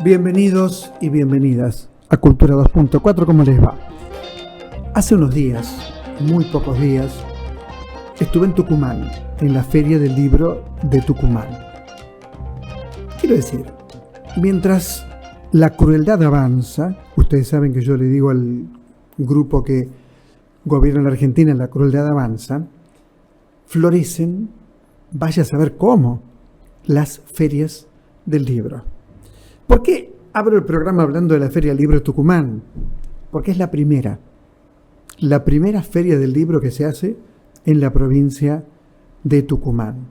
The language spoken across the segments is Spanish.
Bienvenidos y bienvenidas a Cultura 2.4, ¿cómo les va? Hace unos días, muy pocos días, estuve en Tucumán, en la Feria del Libro de Tucumán. Quiero decir, mientras la crueldad avanza, ustedes saben que yo le digo al grupo que gobierna la Argentina, la crueldad avanza, florecen, vaya a saber cómo, las ferias del libro. ¿Por qué abro el programa hablando de la Feria del Libro de Tucumán? Porque es la primera feria del libro que se hace en la provincia de Tucumán.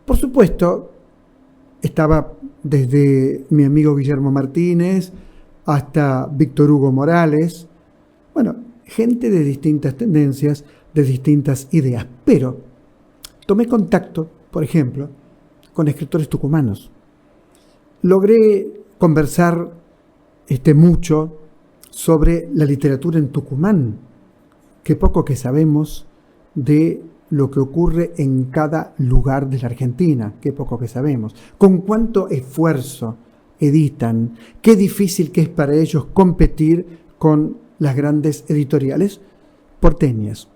Por supuesto, estaba desde mi amigo Guillermo Martínez hasta Víctor Hugo Morales, bueno, gente de distintas tendencias, de distintas ideas, pero tomé contacto, por ejemplo, con escritores tucumanos. Logré conversar mucho sobre la literatura en Tucumán. Qué poco que sabemos de lo que ocurre en cada lugar de la Argentina, qué poco que sabemos. Con cuánto esfuerzo editan, qué difícil que es para ellos competir con las grandes editoriales porteñas.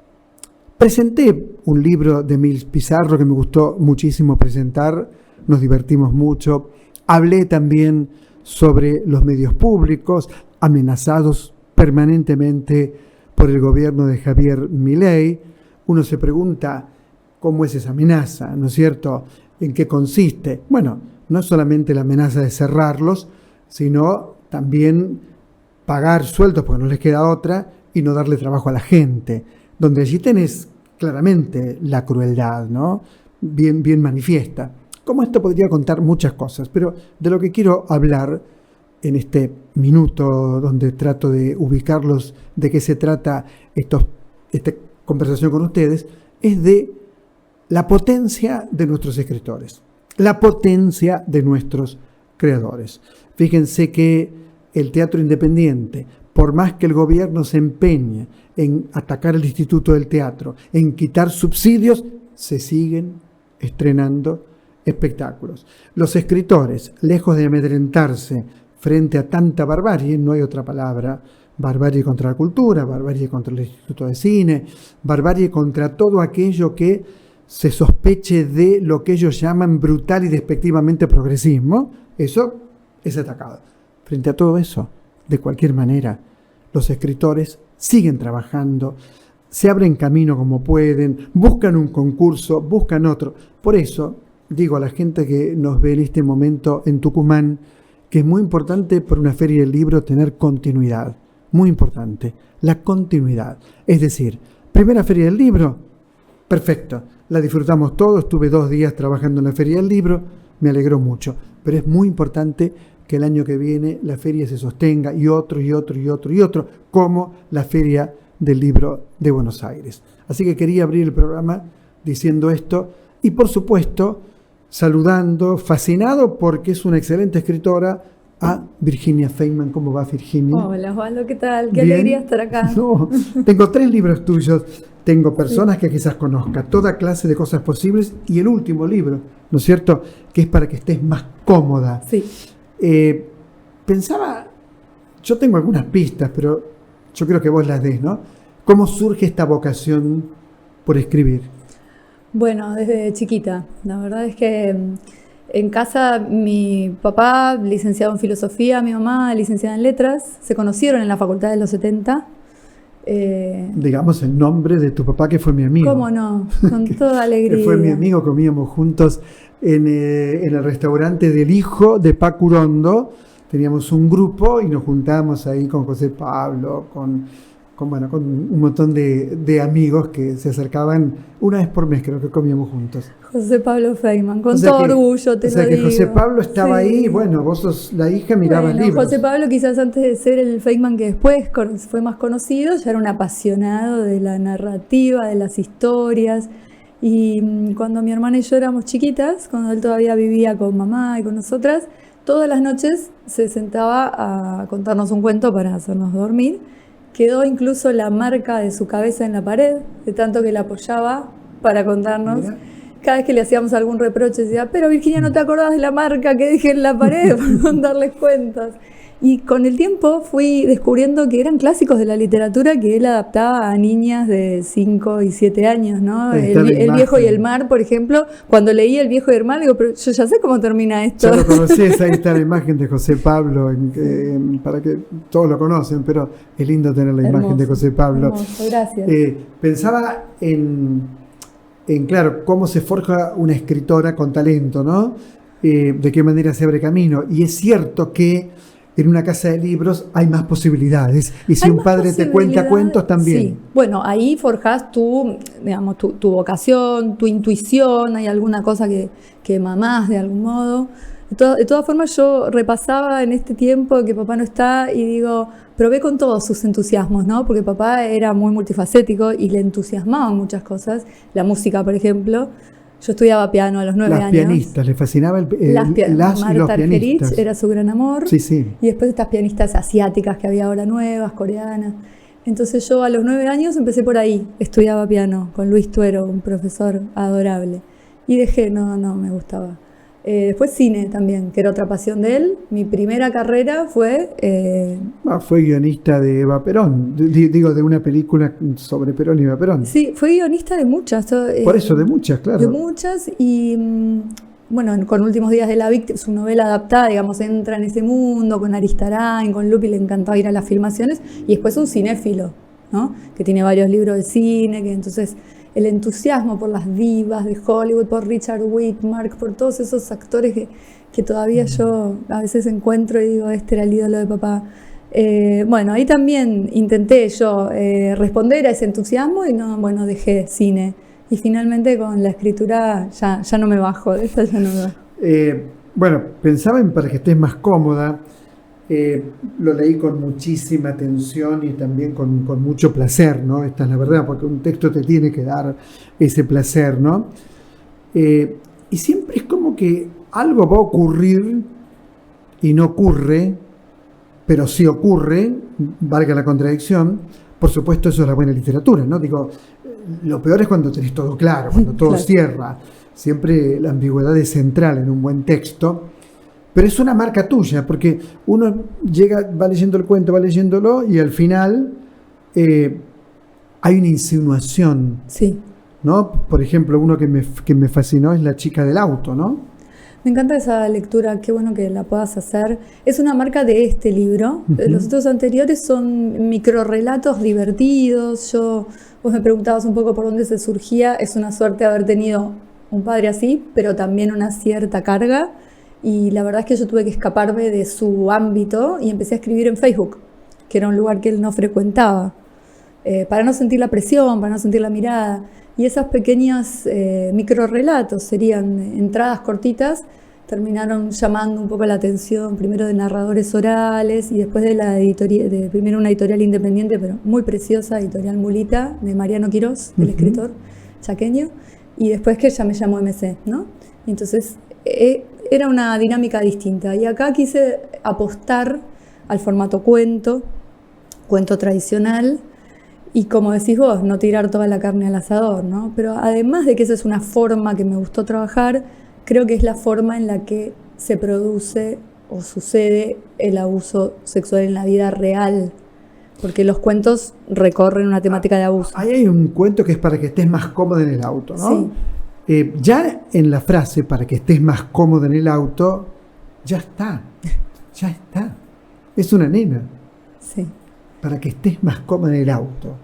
Presenté un libro de Emil Pizarro que me gustó muchísimo presentar, nos divertimos mucho. Hablé también sobre los medios públicos amenazados permanentemente por el gobierno de Javier Milei. Uno se pregunta cómo es esa amenaza, ¿no es cierto? ¿En qué consiste? Bueno, no solamente la amenaza de cerrarlos, sino también pagar sueldos porque no les queda otra y no darle trabajo a la gente, donde allí tenés claramente la crueldad, ¿no? Bien manifiesta. Como esto podría contar muchas cosas, pero de lo que quiero hablar en este minuto donde trato de ubicarlos de qué se trata esta conversación con ustedes, es de la potencia de nuestros escritores, la potencia de nuestros creadores. Fíjense que el teatro independiente, por más que el gobierno se empeñe en atacar el Instituto del Teatro, en quitar subsidios, se siguen estrenando espectáculos. Los escritores, lejos de amedrentarse frente a tanta barbarie, no hay otra palabra, barbarie contra la cultura, barbarie contra el Instituto de Cine, barbarie contra todo aquello que se sospeche de lo que ellos llaman brutal y despectivamente progresismo, eso es atacado. Frente a todo eso, de cualquier manera, los escritores siguen trabajando, se abren camino como pueden, buscan un concurso, buscan otro. Por eso, digo a la gente que nos ve en este momento en Tucumán, que es muy importante por una feria del libro tener continuidad. Muy importante, la continuidad. Es decir, primera feria del libro, perfecto, la disfrutamos todos, estuve 2 días trabajando en la feria del libro, me alegró mucho, pero es muy importante que el año que viene la feria se sostenga y otro, como la Feria del Libro de Buenos Aires. Así que quería abrir el programa diciendo esto y por supuesto saludando, fascinado porque es una excelente escritora, a Virginia Feynman. ¿Cómo va, Virginia? Hola, Osvaldo, ¿qué tal? Qué Bien. alegría estar acá. No, tengo 3 libros tuyos, tengo personas que quizás conozca, toda clase de cosas posibles y el último libro, ¿no es cierto? Que es para que estés más cómoda. Sí. Pensaba, yo tengo algunas pistas, pero yo creo que vos las des, ¿no? ¿Cómo surge esta vocación por escribir? Bueno, desde chiquita. La verdad es que en casa mi papá, licenciado en filosofía, mi mamá, licenciada en letras, se conocieron en la facultad de los 70. Digamos el nombre de tu papá, que fue mi amigo. ¿Cómo no? Con toda alegría. Fue mi amigo, comíamos juntos en el restaurante del hijo de Paco Urondo. Teníamos un grupo y nos juntábamos ahí con José Pablo, con un montón de amigos que se acercaban una vez por mes, creo que comíamos juntos. José Pablo Feynman, con todo orgullo te lo digo. O sea que José Pablo estaba ahí, bueno, vos sos la hija, mirabas libros. José Pablo quizás antes de ser el Feynman que después fue más conocido, ya era un apasionado de la narrativa, de las historias. Y cuando mi hermana y yo éramos chiquitas, cuando él todavía vivía con mamá y con nosotras, todas las noches se sentaba a contarnos un cuento para hacernos dormir. Quedó incluso la marca de su cabeza en la pared, de tanto que la apoyaba para contarnos. Mirá. cada vez que le hacíamos algún reproche decía, pero Virginia, ¿no te acordás de la marca que dejé en la pared por no darles cuentas? Y con el tiempo fui descubriendo que eran clásicos de la literatura que él adaptaba a niñas de 5 y 7 años, ¿no? El Viejo y el Mar, por ejemplo. Cuando leí El Viejo y el Mar, digo, pero yo ya sé cómo termina esto. Ya lo conocés, ahí está la imagen de José Pablo, para que todos lo conocen, pero es lindo tener la imagen de José Pablo. Hermoso, gracias. Pensaba en, claro, cómo se forja una escritora con talento, ¿no? De qué manera se abre camino. Y es cierto que en una casa de libros hay más posibilidades. Y si un padre te cuenta cuentos, también. Sí. Bueno, ahí forjás tu vocación, tu intuición, hay alguna cosa que mamás de algún modo. De todas formas, yo repasaba en este tiempo que papá no está y digo, probé con todos sus entusiasmos, ¿no? Porque papá era muy multifacético y le entusiasmaban muchas cosas. La música, por ejemplo. Yo estudiaba piano a los 9 años. Las pianistas, le fascinaba las y los pianistas. Argerich era su gran amor. Sí, sí. Y después estas pianistas asiáticas que había ahora nuevas, coreanas. Entonces yo a los 9 años empecé por ahí. Estudiaba piano con Luis Tuero, un profesor adorable. Y dejé, no me gustaba. Después cine también, que era otra pasión de él. Mi primera carrera fue... fue guionista de Eva Perón, digo, de una película sobre Perón y Eva Perón. Sí, fue guionista de muchas. Por eso, de muchas, claro. De muchas y... Bueno, con Últimos días de la víctima, su novela adaptada, digamos, entra en ese mundo, con Aristarain, con Lupi, le encantaba ir a las filmaciones, y después un cinéfilo, ¿no? Que tiene varios libros de cine, que entonces el entusiasmo por las divas de Hollywood, por Richard Widmark, por todos esos actores que todavía yo a veces encuentro y digo, este era el ídolo de papá. Bueno, ahí también intenté yo responder a ese entusiasmo y dejé cine. Y finalmente con la escritura ya no me bajo, de esta ya no me bajo. Bueno, pensaba en para que estés más cómoda, lo leí con muchísima atención y también con mucho placer, ¿no? Esta es la verdad, porque un texto te tiene que dar ese placer, ¿no? Y siempre es como que algo va a ocurrir y no ocurre, pero sí ocurre, valga la contradicción. Por supuesto, eso es la buena literatura, ¿no? Digo, lo peor es cuando tenés todo claro, cuando todo claro. Cierra. Siempre la ambigüedad es central en un buen texto, pero es una marca tuya, porque uno va leyendo el cuento, va leyéndolo, y al final hay una insinuación. Sí. ¿No? Por ejemplo, uno que me fascinó es La chica del auto, ¿no? Me encanta esa lectura, qué bueno que la puedas hacer. Es una marca de este libro. Uh-huh. Los otros anteriores son microrrelatos divertidos. Vos me preguntabas un poco por dónde se surgía. Es una suerte haber tenido un padre así, pero también una cierta carga. Y la verdad es que yo tuve que escaparme de su ámbito y empecé a escribir en Facebook, que era un lugar que él no frecuentaba, para no sentir la presión, para no sentir la mirada. Y esos pequeños microrrelatos, serían entradas cortitas, terminaron llamando un poco la atención, primero de narradores orales y después de primero una editorial independiente, pero muy preciosa, Editorial Mulita, de Mariano Quirós, del escritor chaqueño, y después que ella me llamó MC, ¿no? Y entonces era una dinámica distinta. Y acá quise apostar al formato cuento tradicional, y como decís vos, no tirar toda la carne al asador, ¿no? Pero además de que esa es una forma que me gustó trabajar, creo que es la forma en la que se produce o sucede el abuso sexual en la vida real, porque los cuentos recorren una temática de abuso. Ahí hay un cuento que es para que estés más cómodo en el auto, ¿no? Sí. Ya en la frase, para que estés más cómodo en el auto, ya está. Es una nena. Sí. Para que estés más cómodo en el auto.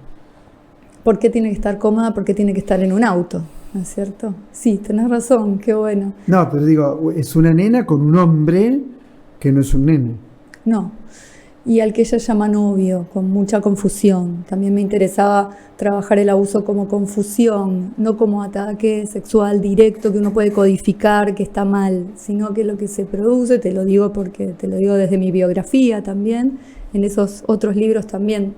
¿Por qué tiene que estar cómoda? ¿Por qué tiene que estar en un auto? ¿No es cierto? Sí, tenés razón, qué bueno. No, pero digo, es una nena con un hombre que no es un nene. No, y al que ella llama novio, con mucha confusión. También me interesaba trabajar el abuso como confusión, no como ataque sexual directo que uno puede codificar, que está mal, sino que lo que se produce, te lo digo porque te lo digo desde mi biografía también, en esos otros libros también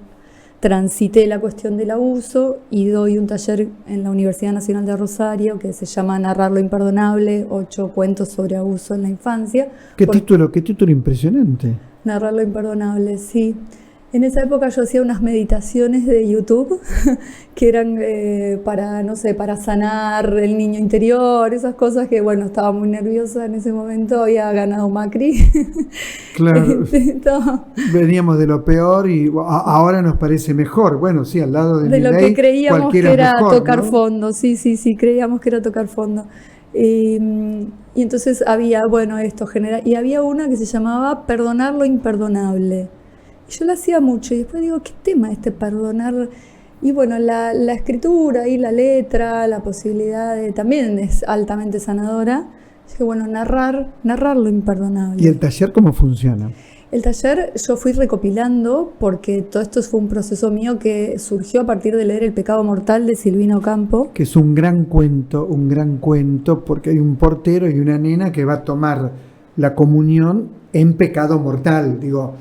transité la cuestión del abuso y doy un taller en la Universidad Nacional de Rosario que se llama Narrar lo imperdonable, 8 cuentos sobre abuso en la infancia. Qué título impresionante. Narrar lo imperdonable, sí. En esa época yo hacía unas meditaciones de YouTube que eran para, no sé, para sanar el niño interior, esas cosas que, bueno, estaba muy nerviosa en ese momento, había ganado Macri. Claro, veníamos de lo peor y ahora nos parece mejor. Bueno, sí, al lado de lo Milei, que creíamos que cualquiera era mejor, tocar ¿no? fondo, sí, creíamos que era tocar fondo. Y entonces había, bueno, esto general, y había una que se llamaba Perdonar lo imperdonable. Y yo la hacía mucho y después digo, ¿qué tema este perdonar? Y bueno, la escritura y la letra, la posibilidad de, también es altamente sanadora. Dije, bueno, narrar lo imperdonable. ¿Y el taller cómo funciona? El taller yo fui recopilando porque todo esto fue un proceso mío que surgió a partir de leer El pecado mortal de Silvina Ocampo. Que es un gran cuento, porque hay un portero y una nena que va a tomar la comunión en pecado mortal, digo.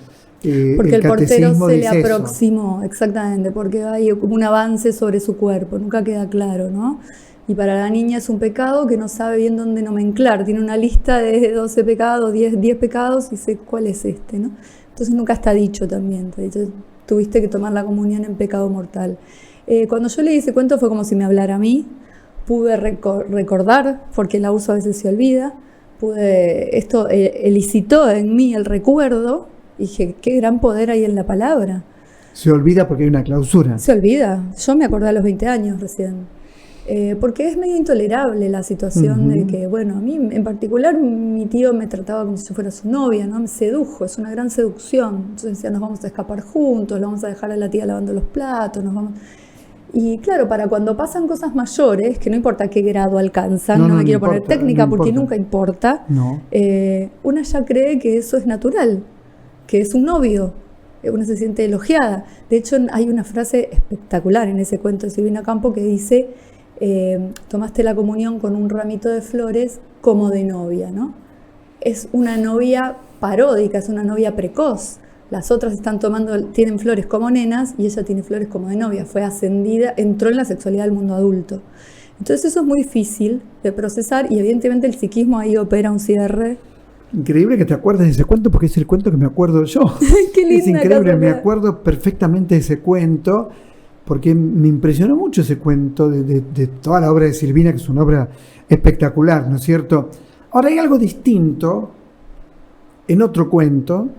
Porque el portero se le dice eso. aproximó, exactamente, porque hay como un avance sobre su cuerpo, nunca queda claro, ¿no? Y para la niña es un pecado que no sabe bien dónde nomenclar, tiene una lista de 12 pecados, 10 pecados y dice, ¿cuál es este, no? Entonces nunca está dicho también, te dice, tuviste que tomar la comunión en pecado mortal. Cuando yo leí ese cuento fue como si me hablara a mí, pude recordar, porque el abuso a veces se olvida, esto elicitó en mí el recuerdo. Y dije, qué gran poder hay en la palabra. Se olvida porque hay una clausura. Se olvida. Yo me acordé a los 20 años recién. Porque es medio intolerable la situación de que, bueno, a mí en particular mi tío me trataba como si yo fuera su novia, ¿no? Me sedujo, es una gran seducción. Entonces decía, nos vamos a escapar juntos, lo vamos a dejar a la tía lavando los platos, nos vamos... Y claro, para cuando pasan cosas mayores, que no importa qué grado alcanzan, no me quiero poner técnica porque nunca importa, una ya cree que eso es natural, que es un novio, una se siente elogiada. De hecho, hay una frase espectacular en ese cuento de Silvina Ocampo que dice, tomaste la comunión con un ramito de flores como de novia, ¿no? Es una novia paródica, es una novia precoz. Las otras tienen flores como nenas y ella tiene flores como de novia. Fue ascendida, entró en la sexualidad del mundo adulto. Entonces eso es muy difícil de procesar y evidentemente el psiquismo ahí opera un cierre. Increíble que te acuerdes de ese cuento porque es el cuento que me acuerdo yo. Qué linda, es increíble, casualidad. me acuerdo perfectamente de ese cuento porque me impresionó mucho ese cuento de toda la obra de Silvina, que es una obra espectacular, ¿no es cierto? Ahora hay algo distinto en otro cuento.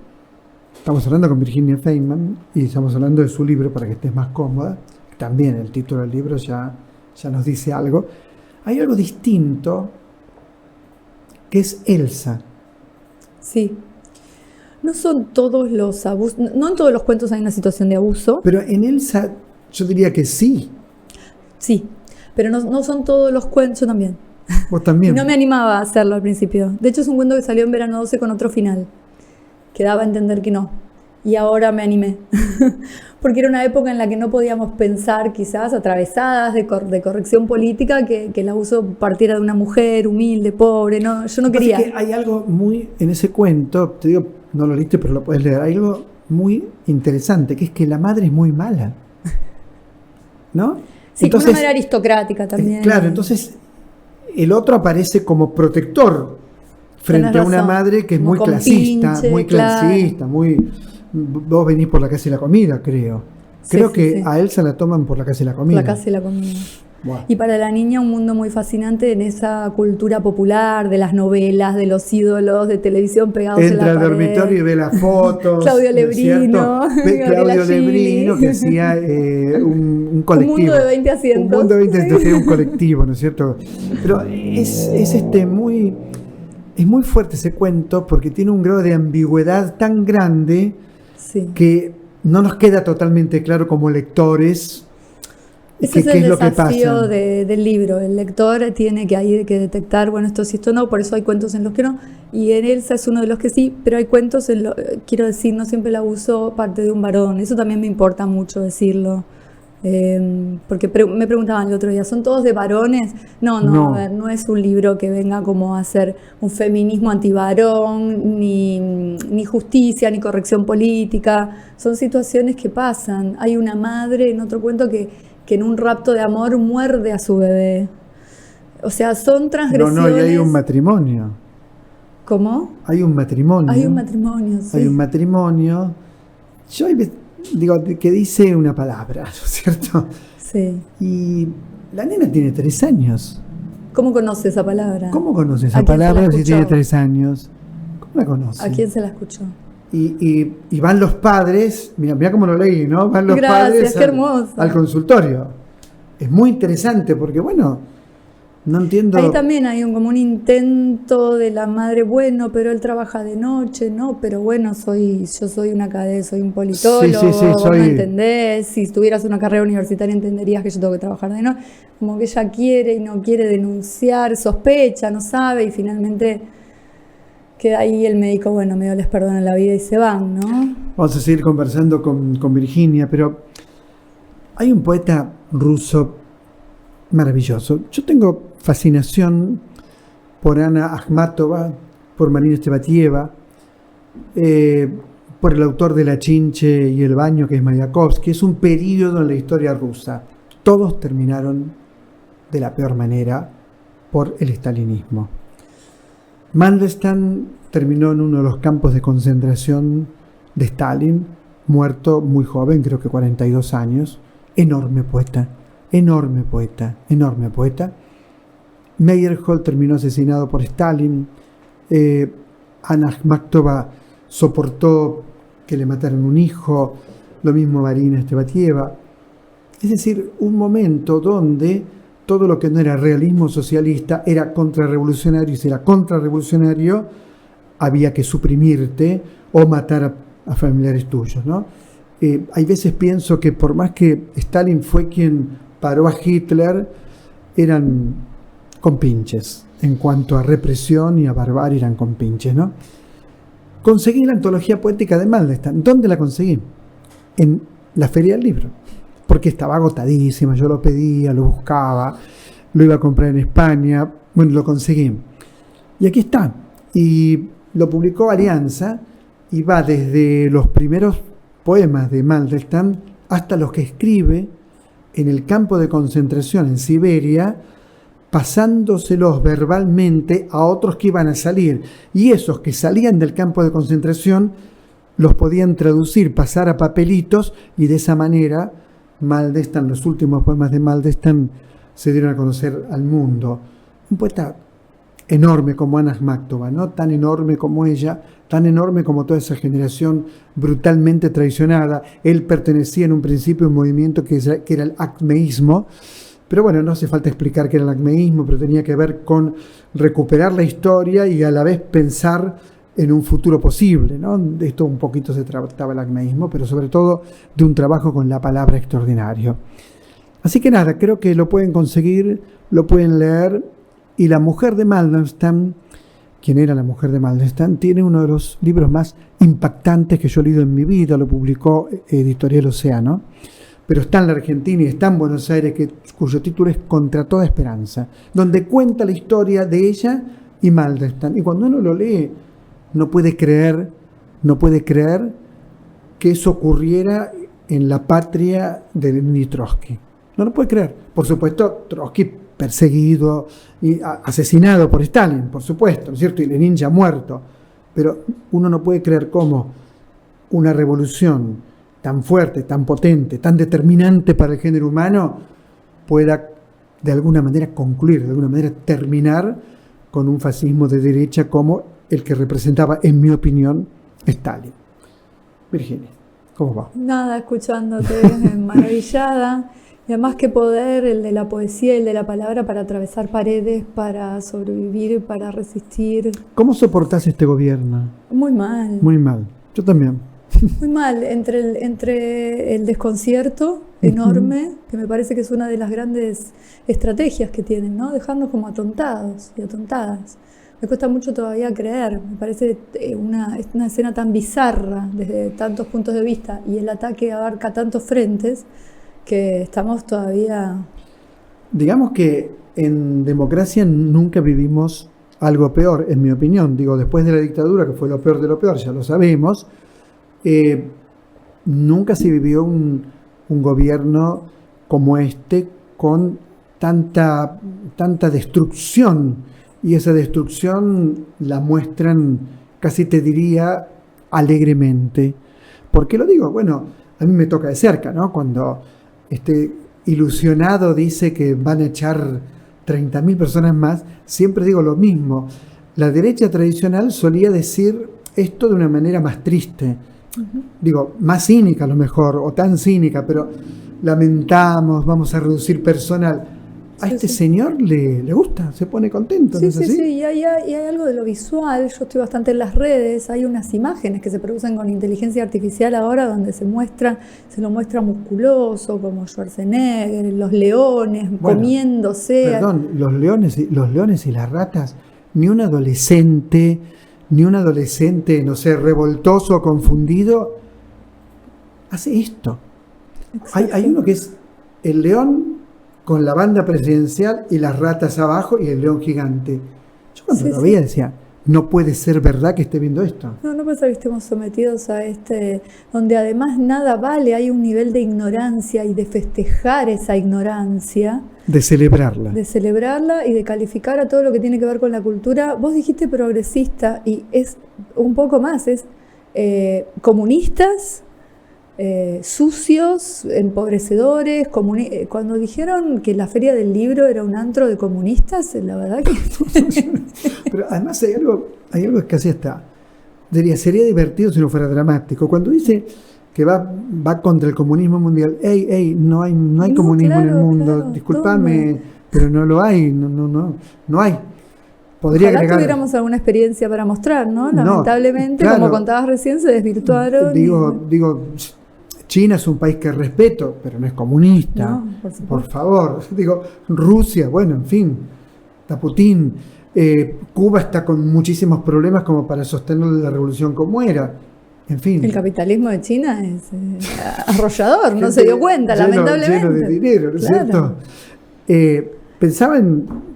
Estamos hablando con Virginia Feynman y estamos hablando de su libro para que estés más cómoda. También el título del libro ya nos dice algo. Hay algo distinto que es Elsa. Sí. No son todos los abusos, no en todos los cuentos hay una situación de abuso. Pero en Elsa yo diría que sí. Sí, pero no son todos los cuentos, yo también. Vos también. Y no me animaba a hacerlo al principio. De hecho es un cuento que salió en Verano 12 con otro final, que daba a entender que no. Y ahora me animé. Porque era una época en la que no podíamos pensar, quizás atravesadas de corrección política, que el abuso partiera de una mujer humilde, pobre. No, yo no quería. Que hay algo muy, en ese cuento, te digo, no lo leíste, pero lo puedes leer. Hay algo muy interesante, que es que la madre es muy mala. ¿No? Sí, entonces, una manera aristocrática también. Claro, entonces el otro aparece como protector frente a una madre que es muy clasista, muy... Vos venís por la casa y la comida, creo. Creo que a Elsa la toman por la casa y la comida. La casa y la comida. Wow. Y para la niña un mundo muy fascinante en esa cultura popular de las novelas, de los ídolos de televisión pegados en la pared. Entra al dormitorio y ve las fotos. Claudio Lebrino. Claudio Lebrino que hacía un colectivo. Un mundo de 20 asientos. Un mundo de 20 asientos, que era un colectivo, ¿no es cierto? Pero es muy fuerte ese cuento porque tiene un grado de ambigüedad tan grande que no nos queda totalmente claro como lectores. Ese es el desafío del libro. El lector tiene que ahí que detectar, bueno, esto sí, esto no, por eso hay cuentos en los que no. Y en Elsa es uno de los que sí, pero hay cuentos, quiero decir, no siempre el abuso parte de un varón. Eso también me importa mucho decirlo. Porque me preguntaban el otro día, ¿son todos de varones? No. A ver, no es un libro que venga como a hacer un feminismo antivarón, ni justicia, ni corrección política. Son situaciones que pasan. Hay una madre en otro cuento que en un rapto de amor muerde a su bebé. O sea, son transgresiones. No, y hay un matrimonio. ¿Cómo? Hay un matrimonio. Hay un matrimonio, sí. Hay un matrimonio. Yo que dice una palabra, ¿no es cierto? Sí. Y la nena tiene 3 años. ¿Cómo conoce esa palabra? ¿Cómo conoce ¿A esa quién se la palabra si escuchó? tiene 3 años? ¿Cómo la conoce? ¿A quién se la escuchó? Y van los padres, mira cómo lo leí, ¿no? Van los Gracias, padres qué hermoso. al consultorio. Es muy interesante porque, bueno, no entiendo. Ahí también hay como un intento de la madre, bueno, pero él trabaja de noche, ¿no? Pero bueno, yo soy una cadena, soy un politólogo, vos no entendés, si tuvieras una carrera universitaria entenderías que yo tengo que trabajar de noche. Como que ella quiere y no quiere denunciar, sospecha, no sabe, y finalmente queda ahí el médico, bueno, medio les perdona la vida y se van, ¿no? Vamos a seguir conversando con Virginia, pero hay un poeta ruso maravilloso. Yo tengo fascinación por Ana Akhmatova, por Marina Estebatiyeva, por el autor de La Chinche y el baño, que es Mayakovsky. Es un periodo en la historia rusa. Todos terminaron de la peor manera por el stalinismo. Mandelstam terminó en uno de los campos de concentración de Stalin, muerto muy joven, creo que 42 años. Enorme poeta. Meyerhold terminó asesinado por Stalin. Ana Akhmatova soportó que le mataran un hijo, lo mismo Marina Estebatiyeva. Es decir, un momento donde todo lo que no era realismo socialista era contrarrevolucionario, y si era contrarrevolucionario había que suprimirte o matar a familiares tuyos, ¿no? Hay veces pienso que por más que Stalin fue quien paró a Hitler, eran compinches. En cuanto a represión y a barbarie, eran compinches, ¿no? Conseguí la antología poética de Mandelstam. ¿Dónde la conseguí? En la Feria del Libro. Porque estaba agotadísima, yo lo pedía, lo buscaba, lo iba a comprar en España, bueno, lo conseguí. Y aquí está. Y lo publicó Alianza y va desde los primeros poemas de Mandelstam hasta los que escribe en el campo de concentración en Siberia, pasándoselos verbalmente a otros que iban a salir. Y esos que salían del campo de concentración los podían traducir, pasar a papelitos, y de esa manera Mandelstam, los últimos poemas de Mandelstam se dieron a conocer al mundo. Un poeta enorme como Ana Akhmatova, ¿no? Tan enorme como ella, tan enorme como toda esa generación brutalmente traicionada. Él pertenecía en un principio a un movimiento que era el acmeísmo, pero bueno, no hace falta explicar qué era el acmeísmo, pero tenía que ver con recuperar la historia y a la vez pensar en un futuro posible, ¿no? De esto un poquito se trataba el acmeísmo, pero sobre todo de un trabajo con la palabra extraordinario. Así que nada, creo que lo pueden conseguir, lo pueden leer. Y la mujer de Mandelstam, quien era la mujer de Mandelstam, tiene uno de los libros más impactantes que yo he leído en mi vida, lo publicó Editorial Océano, pero está en la Argentina y está en Buenos Aires, cuyo título es Contra toda esperanza, donde cuenta la historia de ella y Mandelstam. Y cuando uno lo lee, no puede creer que eso ocurriera en la patria de Lenin Trotsky. No lo puede creer. Por supuesto, Trotsky perseguido y asesinado por Stalin, por supuesto, ¿no es cierto? Y Lenin ya muerto. Pero uno no puede creer cómo una revolución tan fuerte, tan potente, tan determinante para el género humano pueda de alguna manera concluir, de alguna manera terminar con un fascismo de derecha como el que representaba, en mi opinión, Stalin. Virginia, ¿cómo va? Nada, escuchándote, maravillada. Y además qué poder el de la poesía y el de la palabra para atravesar paredes, para sobrevivir, para resistir. ¿Cómo soportás este gobierno? Muy mal. Muy mal. Yo también. Muy mal. Entre el desconcierto enorme, que me parece que es una de las grandes estrategias que tienen, ¿no? Dejarnos como atontados y atontadas. Me cuesta mucho todavía creer. Me parece una escena tan bizarra desde tantos puntos de vista, y el ataque abarca tantos frentes, que estamos todavía... Digamos que en democracia nunca vivimos algo peor, en mi opinión. Digo, después de la dictadura, que fue lo peor de lo peor, ya lo sabemos, nunca se vivió un gobierno como este con tanta destrucción. Y esa destrucción la muestran, casi te diría, alegremente. ¿Por qué lo digo? Bueno, a mí me toca de cerca, ¿no? Cuando ilusionado dice que van a echar 30.000 personas más, siempre digo lo mismo. La derecha tradicional solía decir esto de una manera más triste, digo, más cínica a lo mejor, o tan cínica, pero lamentamos, vamos a reducir personal. A este señor le gusta, se pone contento, ¿no es así? Sí, y hay algo de lo visual. Yo estoy bastante en las redes, hay unas imágenes que se producen con inteligencia artificial ahora donde se lo muestra musculoso, como Schwarzenegger, los leones, comiéndose. Perdón, los leones y las ratas, ni un adolescente, no sé, revoltoso o confundido, hace esto. Hay uno que es el león con la banda presidencial y las ratas abajo y el león gigante. Yo cuando lo veía decía, no puede ser verdad que esté viendo esto. No puede ser que estemos sometidos a donde además nada vale, hay un nivel de ignorancia y de festejar esa ignorancia. De celebrarla y de calificar a todo lo que tiene que ver con la cultura. Vos dijiste progresista y es un poco más, es comunistas, sucios, empobrecedores, cuando dijeron que la Feria del Libro era un antro de comunistas, la verdad que... Pero además hay algo que casi está. Sería divertido si no fuera dramático. Cuando dice que va contra el comunismo mundial, no hay comunismo en el mundo, discúlpame, pero no lo hay, no hay. Podría Ojalá agregar, tuviéramos alguna experiencia para mostrar, ¿no? Lamentablemente, como contabas recién, se desvirtuaron. Digo, China es un país que respeto, pero no es comunista. No, por favor. Digo, Rusia, bueno, en fin, está Putin. Cuba está con muchísimos problemas como para sostener la revolución como era. En fin. El capitalismo de China es arrollador, no se dio cuenta, lamentablemente. Lleno de dinero, ¿no es cierto? Pensaba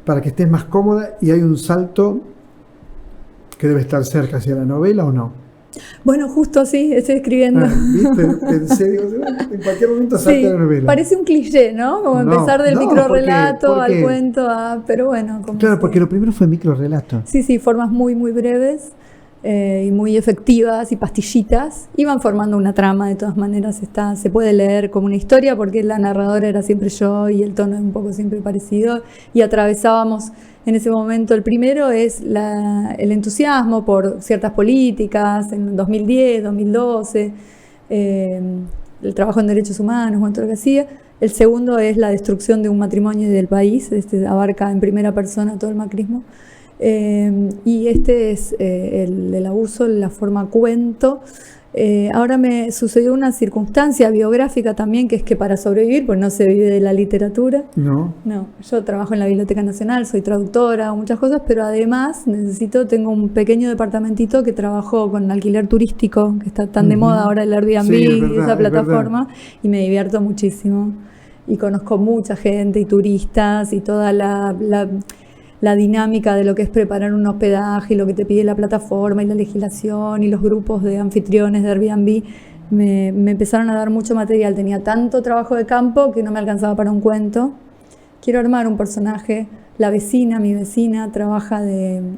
para que estés más cómoda, y hay un salto que debe estar cerca hacia la novela, ¿o no? Bueno, justo así, estoy escribiendo. ¿Viste? Pensé, digo, en cualquier momento salta la novela. Parece un cliché, ¿no? Como empezar del microrrelato al cuento, pero bueno. Claro, porque lo primero fue microrrelato. Sí, formas muy, muy breves y muy efectivas y pastillitas. Iban formando una trama, de todas maneras se puede leer como una historia porque la narradora era siempre yo y el tono es un poco siempre parecido y atravesábamos en ese momento. El primero es el entusiasmo por ciertas políticas en 2010, 2012, el trabajo en derechos humanos, todo lo que hacía. El segundo es la destrucción de un matrimonio y del país, abarca en primera persona todo el macrismo. Y este es el abuso, la forma cuento. Ahora me sucedió una circunstancia biográfica también, que es que para sobrevivir, pues no se vive de la literatura. No, yo trabajo en la Biblioteca Nacional, soy traductora, hago muchas cosas, pero además tengo un pequeño departamentito que trabajo con alquiler turístico, que está tan de moda ahora el Airbnb, y esa plataforma, y me divierto muchísimo. Y conozco mucha gente y turistas y toda la dinámica de lo que es preparar un hospedaje y lo que te pide la plataforma y la legislación y los grupos de anfitriones de Airbnb, me empezaron a dar mucho material. Tenía tanto trabajo de campo que no me alcanzaba para un cuento. Quiero armar un personaje. Mi vecina,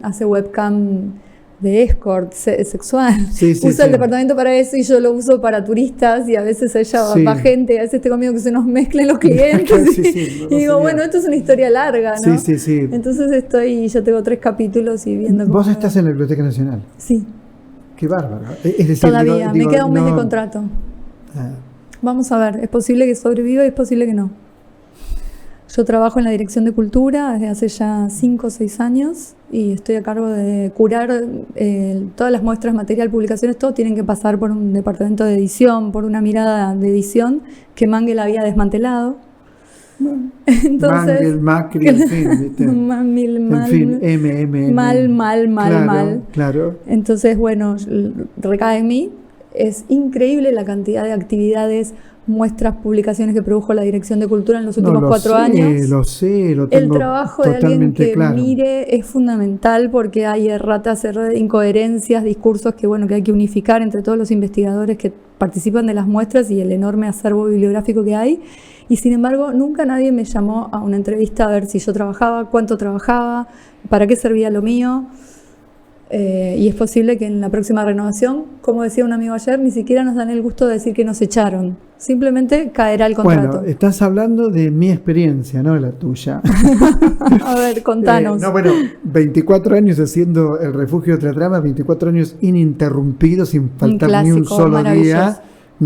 hace webcam de escort sexual. Usa el departamento para eso y yo lo uso para turistas y a veces ella va gente, a veces tengo miedo que se nos mezclen los clientes y digo, bueno, esto es una historia larga, ¿no? Sí. Entonces ya tengo 3 capítulos y viendo cómo... ¿Vos estás en la Biblioteca Nacional? Sí. Qué bárbaro. Es decir, todavía, me queda un mes de contrato. Vamos a ver, es posible que sobreviva y es posible que no. Yo trabajo en la Dirección de Cultura desde hace ya 5 o 6 años y estoy a cargo de curar todas las muestras, material, publicaciones, todo tienen que pasar por un departamento de edición, por una mirada de edición que Mangel había desmantelado. Entonces, Mangel, Macri, en fin, ¿viste? Mal. Claro. Entonces, bueno, recae en mí. Es increíble la cantidad de actividades, muestras, publicaciones que produjo la Dirección de Cultura en los últimos 4 años. Lo tengo. El trabajo de alguien que claro. mire es fundamental porque hay erratas, incoherencias, discursos que hay que unificar entre todos los investigadores que participan de las muestras y el enorme acervo bibliográfico que hay. Y sin embargo, nunca nadie me llamó a una entrevista a ver si yo trabajaba, cuánto trabajaba, para qué servía lo mío. Y es posible que en la próxima renovación, como decía un amigo ayer, ni siquiera nos dan el gusto de decir que nos echaron. Simplemente caerá el contrato. Bueno, estás hablando de mi experiencia, no de la tuya. A ver, contanos. 24 años haciendo el refugio de otra trama, 24 años ininterrumpidos, sin faltar clásico, ni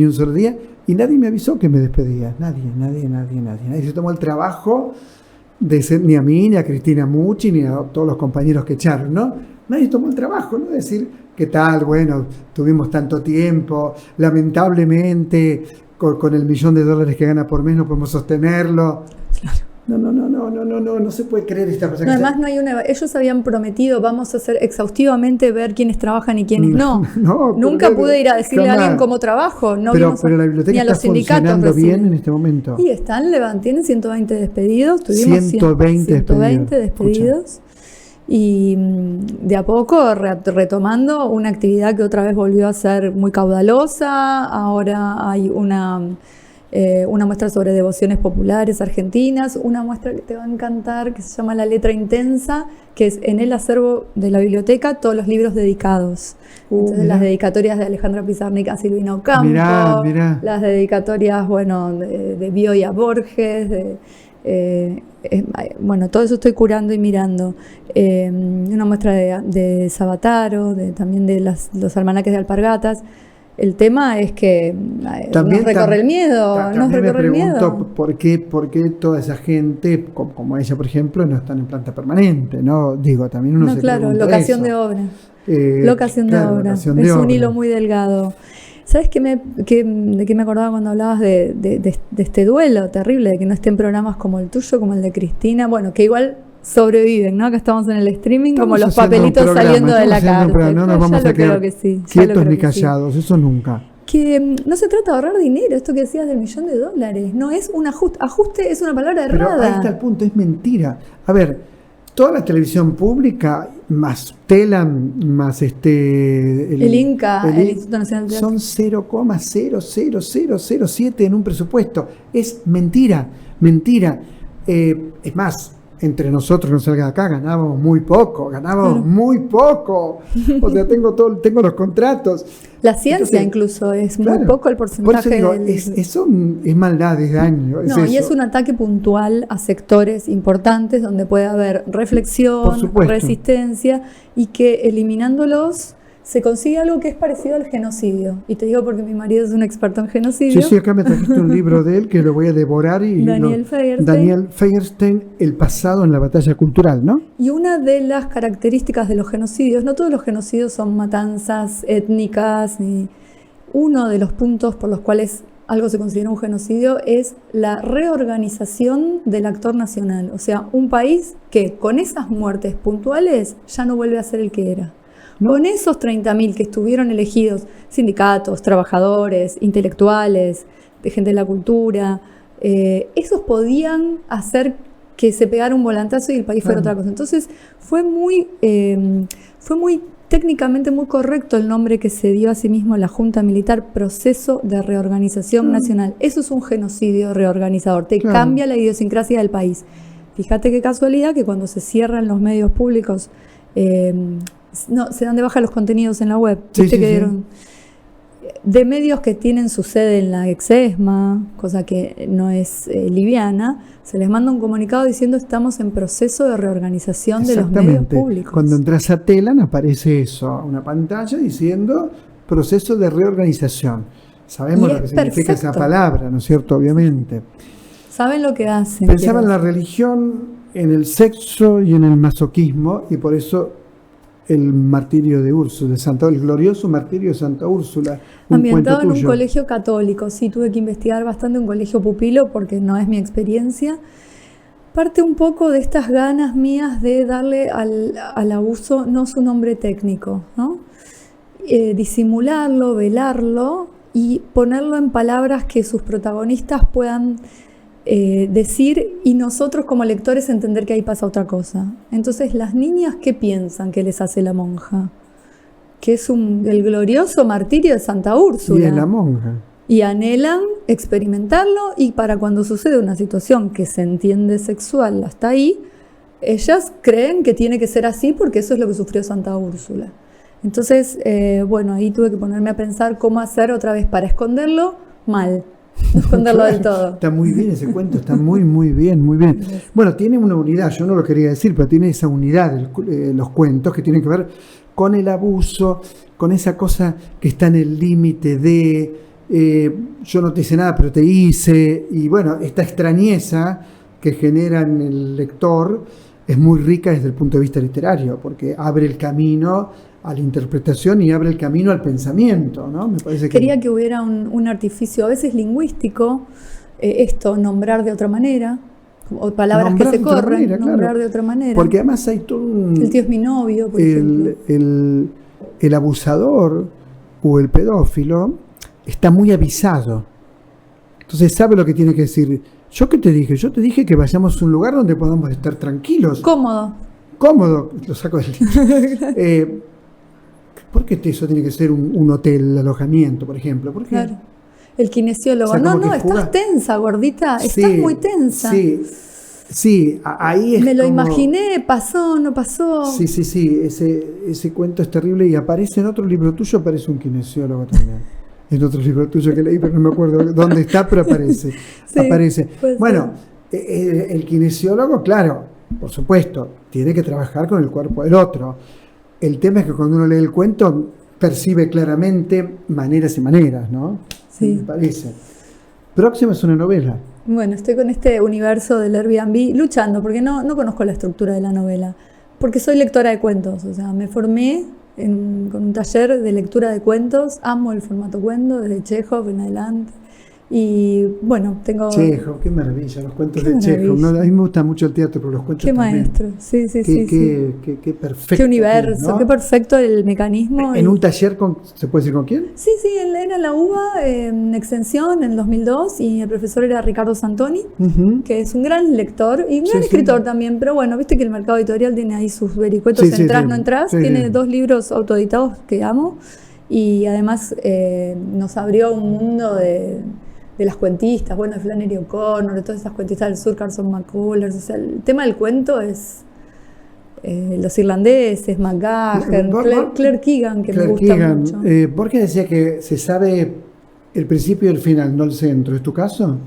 un solo día, y nadie me avisó que me despedía. Nadie se tomó el trabajo de ser, ni a mí, ni a Cristina Mucci, ni a todos los compañeros que echaron, ¿no? Nadie tomó el trabajo, ¿no? Decir, ¿qué tal? Bueno, tuvimos tanto tiempo, lamentablemente con el $1.000.000 que gana por mes no podemos sostenerlo. Claro. No se puede creer esta cosa. Además, ellos habían prometido, vamos a hacer exhaustivamente ver quiénes trabajan y quiénes no. Nunca pude ir a decirle a alguien cómo trabajo. Pero la biblioteca está funcionando bien en este momento. Y tienen 120 despedidos. Tuvimos 120 despedidos. Y de a poco retomando una actividad que otra vez volvió a ser muy caudalosa. Ahora hay una muestra sobre devociones populares argentinas, una muestra que te va a encantar que se llama La Letra Intensa, que es en el acervo de la biblioteca todos los libros dedicados. Entonces las dedicatorias de Alejandra Pizarnik a Silvina Ocampo, las dedicatorias de Bioy a Borges, todo eso estoy curando y mirando. Una muestra de Sabataro, también de los almanaques de Alpargatas. El tema es que nos recorre el miedo. También me pregunto por qué toda esa gente, como ella, por ejemplo, no están en planta permanente, ¿no? Digo, también uno se pregunta locación eso. de obra. Locación de obra. Es un hilo muy delgado. ¿Sabes de qué me acordaba cuando hablabas de este duelo terrible, de que no estén programas como el tuyo, como el de Cristina? Bueno, que igual sobreviven, ¿no? Acá estamos en el streaming, como los papelitos saliendo de la cárcel. No nos vamos a quedar quietos ni callados, eso nunca. Que no se trata de ahorrar dinero, esto que decías del $1.000.000, no es un ajuste. Ajuste es una palabra errada. Pero ahí está el punto, es mentira. A ver, toda la televisión pública, más Telam, más el INCA, el Instituto Nacional de son 0,00007 en un presupuesto. Es mentira. Es más, entre nosotros no salga de acá, ganábamos muy poco. O sea, tengo los contratos. La ciencia incluso es muy poco el porcentaje. Por eso digo, eso es maldad, es daño. Y es un ataque puntual a sectores importantes donde puede haber reflexión, resistencia, y que eliminándolos se consigue algo que es parecido al genocidio. Y te digo porque mi marido es un experto en genocidio. Sí, acá me trajiste un libro de él que lo voy a devorar. Daniel Feierstein, El pasado en la batalla cultural, ¿no? Y una de las características de los genocidios, no todos los genocidios son matanzas étnicas, ni uno de los puntos por los cuales algo se considera un genocidio es la reorganización del actor nacional. O sea, un país que con esas muertes puntuales ya no vuelve a ser el que era. ¿No? Con esos 30.000 que estuvieron elegidos, sindicatos, trabajadores, intelectuales, de gente de la cultura, esos podían hacer que se pegara un volantazo y el país fuera otra cosa. Entonces fue muy técnicamente muy correcto el nombre que se dio a sí mismo la Junta Militar, Proceso de Reorganización Nacional. Eso es un genocidio reorganizador, cambia la idiosincrasia del país. Fíjate qué casualidad que cuando se cierran los medios públicos, se dan de baja los contenidos en la web. De medios que tienen su sede en la Exesma, cosa que no es liviana, se les manda un comunicado diciendo estamos en proceso de reorganización de los medios públicos. Cuando entras a Telam aparece eso, una pantalla diciendo proceso de reorganización. Sabemos lo que significa esa palabra, ¿no es cierto? Obviamente. Saben lo que hacen. Pensaban en la religión, en el sexo y en el masoquismo, y por eso el martirio de Úrsula, el glorioso martirio de Santa Úrsula. Ambientado en un colegio católico, sí, tuve que investigar bastante un colegio pupilo porque no es mi experiencia. Parte un poco de estas ganas mías de darle al abuso no su nombre técnico, ¿no? Disimularlo, velarlo y ponerlo en palabras que sus protagonistas puedan decir y nosotros como lectores entender que ahí pasa otra cosa. Entonces, las niñas, ¿qué piensan que les hace la monja? Que es el glorioso martirio de Santa Úrsula. Y es la monja. Y anhelan experimentarlo, y para cuando sucede una situación que se entiende sexual hasta ahí, ellas creen que tiene que ser así porque eso es lo que sufrió Santa Úrsula. Entonces, bueno, ahí tuve que ponerme a pensar cómo hacer otra vez para esconderlo mal, no esconderlo del todo. Está muy bien ese cuento, está muy bien, muy bien. Bueno, tiene una unidad, yo no lo quería decir, pero tiene esa unidad los cuentos que tienen que ver con el abuso, con esa cosa que está en el límite de yo no te hice nada, pero te hice, y bueno, esta extrañeza que genera en el lector es muy rica desde el punto de vista literario, porque abre el camino a la interpretación y abre el camino al pensamiento, ¿no? Me parece que quería que hubiera un artificio, a veces lingüístico, nombrar de otra manera, o palabras nombrar que se corren, manera, nombrar claro. de otra manera. Porque además hay todo un... El tío es mi novio, por ejemplo. El abusador o el pedófilo está muy avisado. Entonces sabe lo que tiene que decir. ¿Yo qué te dije? Yo te dije que vayamos a un lugar donde podamos estar tranquilos. Cómodo. Cómodo. Lo saco del libro. ¿Por qué eso tiene que ser un hotel, alojamiento, por ejemplo? ¿Por qué? Claro. El kinesiólogo. O sea, no, estás tensa, gordita. Sí, estás muy tensa. Sí, ahí es me lo como... imaginé, pasó, no pasó. Sí, ese cuento es terrible y aparece en otro libro tuyo, aparece un kinesiólogo también. En otro libro tuyo que leí, pero no me acuerdo dónde está, pero aparece. Sí, aparece. Bueno, ser. El kinesiólogo, claro, por supuesto, tiene que trabajar con el cuerpo del otro. El tema es que cuando uno lee el cuento percibe claramente maneras y maneras, ¿no? Sí. Me parece. Próxima es una novela. Bueno, estoy con este universo del Airbnb luchando porque no conozco la estructura de la novela, porque soy lectora de cuentos, o sea, me formé con un taller de lectura de cuentos, amo el formato cuento desde Chekhov en adelante y bueno, tengo... Chekhov, qué maravilla, los cuentos Qué de Chekhov, ¿no? maravilla. A mí me gusta mucho el teatro, pero los cuentos Qué también. maestro, sí. Qué perfecto. Qué universo, ¿no? qué perfecto el mecanismo. En un taller, ¿se puede decir con quién? Sí, él era en la UBA, en extensión, en 2002, y el profesor era Ricardo Santoni, que es un gran lector y un gran escritor también, pero bueno, viste que el mercado editorial tiene ahí sus vericuetos, entrás, no entrás, tiene 2 libros autoeditados que amo, y además nos abrió un mundo de las cuentistas, bueno, de Flannery O'Connor, de todas esas cuentistas del sur, Carson McCullers, o sea, el tema del cuento es... los irlandeses, McGahern, Claire Keegan, que me gusta mucho. Borges decía que se sabe el principio y el final, no el centro. ¿Es tu caso?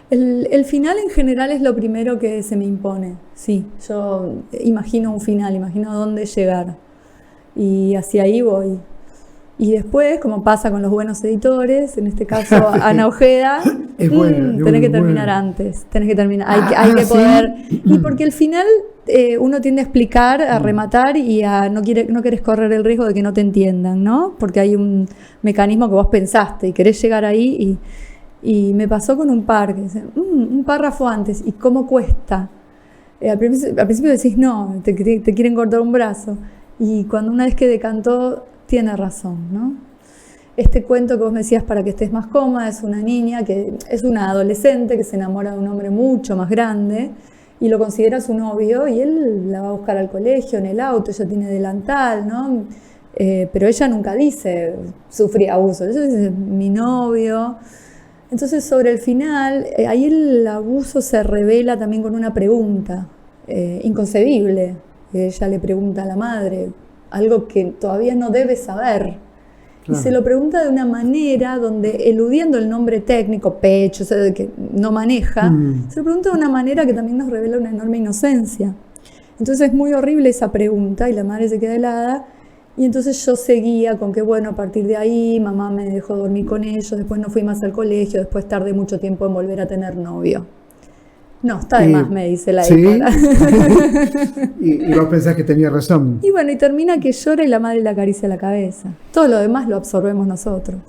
El final en general es lo primero que se me impone. Sí, yo imagino un final, imagino a dónde llegar. Y hacia ahí voy. Y después, como pasa con los buenos editores, en este caso Ana Ojeda, tenés que terminar antes, tenés que terminar, hay que poder, y porque al final uno tiende a explicar, a rematar y no querés correr el riesgo de que no te entiendan, ¿no? Porque hay un mecanismo que vos pensaste y querés llegar ahí y me pasó con un par, que dicen, un párrafo antes, ¿y cómo cuesta? Al principio decís, no, te quieren cortar un brazo, y cuando una vez que decantó, tiene razón, ¿no? Este cuento que vos me decías para que estés más cómoda es una niña que es una adolescente que se enamora de un hombre mucho más grande y lo considera su novio y él la va a buscar al colegio en el auto, ella tiene delantal, ¿no? Pero ella nunca dice sufrí abuso, ella dice mi novio. Entonces sobre el final, ahí el abuso se revela también con una pregunta inconcebible. Ella le pregunta a la madre algo que todavía no debe saber. Claro. Y se lo pregunta de una manera donde, eludiendo el nombre técnico, pecho, o sea, que no maneja, se lo pregunta de una manera que también nos revela una enorme inocencia. Entonces es muy horrible esa pregunta y la madre se queda helada. Y entonces yo seguía con que, bueno, a partir de ahí mamá me dejó dormir con ellos, después no fui más al colegio, después tardé mucho tiempo en volver a tener novio. No, está de más, me dice la editora. Y vos pensás que tenía razón. Y bueno, y termina que llora y la madre le acaricia la cabeza. Todo lo demás lo absorbemos nosotros.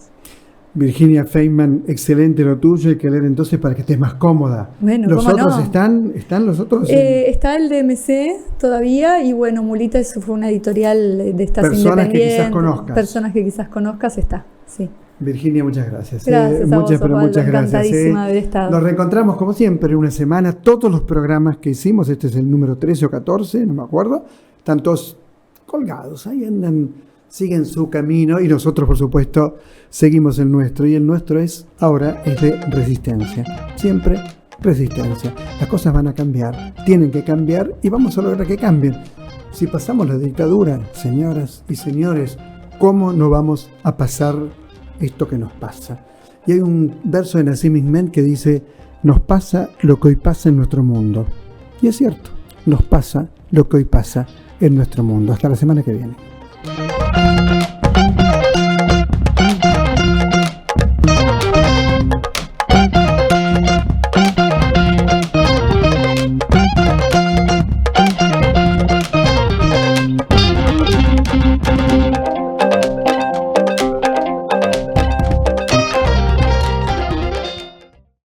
Virginia Feynman, excelente lo tuyo, hay que leer entonces para que estés más cómoda. Bueno, ¿los ¿cómo otros no? ¿Están los otros? Está el DMC todavía y bueno, Mulita fue una editorial de estas personas independientes. Que quizás conozcas. Personas que quizás conozcas, está, sí. Virginia, muchas gracias. Gracias a vos, muchas gracias. Encantadísima de haber estado. Nos reencontramos como siempre en una semana. Todos los programas que hicimos, este es el número 13 o 14, no me acuerdo, están todos colgados, ahí andan, siguen su camino y nosotros por supuesto seguimos el nuestro y el nuestro ahora es de resistencia, siempre resistencia. Las cosas van a cambiar, tienen que cambiar y vamos a lograr que cambien. Si pasamos la dictadura, señoras y señores, ¿cómo no vamos a pasar esto que nos pasa? Y hay un verso de Nassim Hikmet que dice: nos pasa lo que hoy pasa en nuestro mundo. Y es cierto, nos pasa lo que hoy pasa en nuestro mundo. Hasta la semana que viene.